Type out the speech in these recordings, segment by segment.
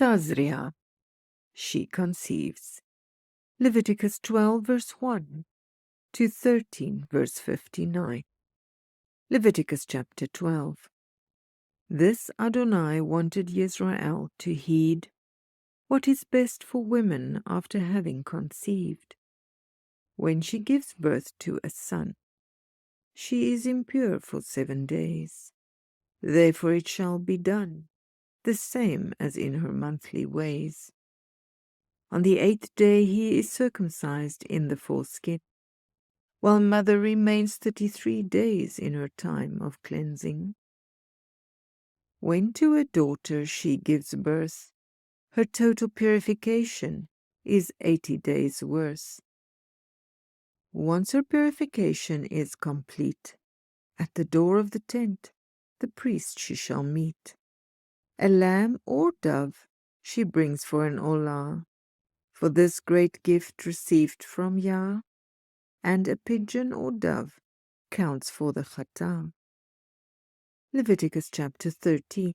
Tazria, she conceives. Leviticus 12 verse 1 to 13 verse 59. Leviticus chapter 12. This Adonai wanted Yisrael to heed what is best for women after having conceived. When she gives birth to a son, she is impure for 7 days. Therefore it shall be done, the same as in her monthly ways. On the 8th day he is circumcised in the foreskin, while mother remains 33 days in her time of cleansing. When to a daughter she gives birth, her total purification is 80 days worse. Once her purification is complete, at the door of the tent the priest she shall meet. A lamb or dove she brings for an olah, for this great gift received from Yah, and a pigeon or dove counts for the Chatam. Leviticus chapter 13.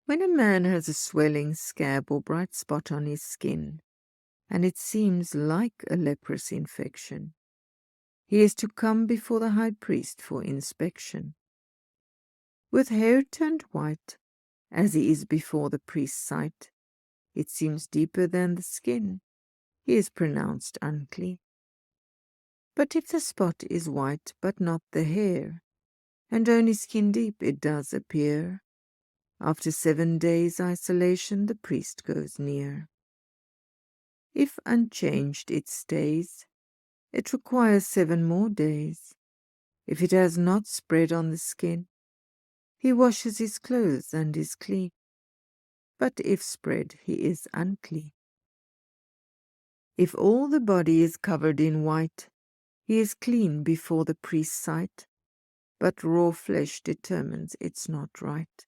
When a man has a swelling, scab, or bright spot on his skin, and it seems like a leprous infection, he is to come before the high priest for inspection. With hair turned white, as he is before the priest's sight, it seems deeper than the skin, he is pronounced unclean. But if the spot is white but not the hair, and only skin deep it does appear, after 7 days' isolation the priest goes near. If unchanged it stays, it requires 7 more days. If it has not spread on the skin, he washes his clothes and is clean. But if spread, he is unclean. If all the body is covered in white, he is clean before the priest's sight, but raw flesh determines it's not right.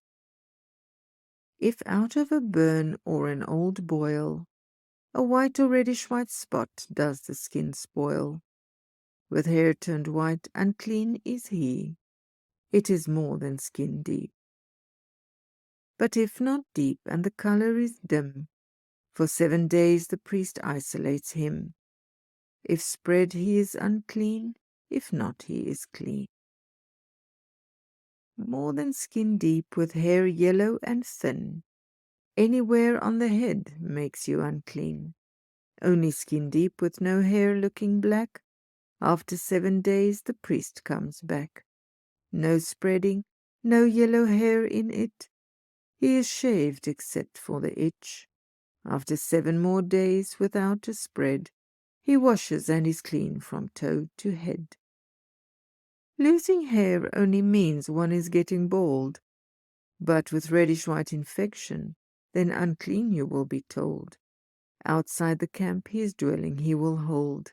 If out of a burn or an old boil, a white or reddish-white spot does the skin spoil, with hair turned white, unclean is he. It is more than skin deep. But if not deep, and the color is dim, for 7 days the priest isolates him. If spread, he is unclean. If not, he is clean. More than skin deep, with hair yellow and thin, anywhere on the head makes you unclean. Only skin deep with no hair looking black, after 7 days the priest comes back. No spreading, no yellow hair in it. He is shaved except for the itch. After 7 more days without a spread, he washes and is clean from toe to head. Losing hair only means one is getting bald, but with reddish-white infection, then unclean you will be told. Outside the camp his dwelling he will hold.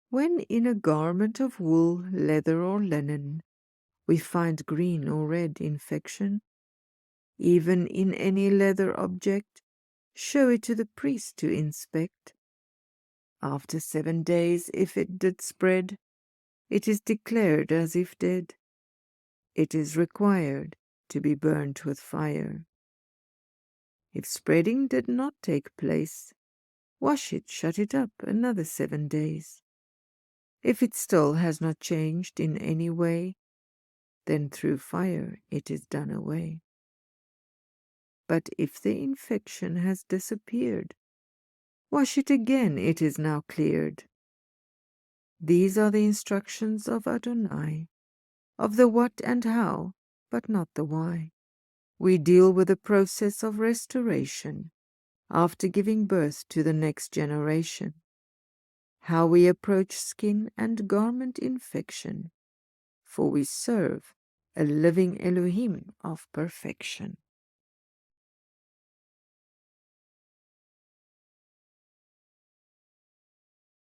When in a garment of wool, leather, or linen, we find green or red infection, even in any leather object, show it to the priest to inspect. After 7 days, if it did spread, it is declared as if dead. It is required to be burnt with fire. If spreading did not take place, wash it, shut it up another 7 days. If it still has not changed in any way, then through fire it is done away. But if the infection has disappeared, wash it again, it is now cleared. These are the instructions of Adonai, of the what and how, but not the why. We deal with the process of restoration after giving birth to the next generation, how we approach skin and garment infection, for we serve a living Elohim of perfection.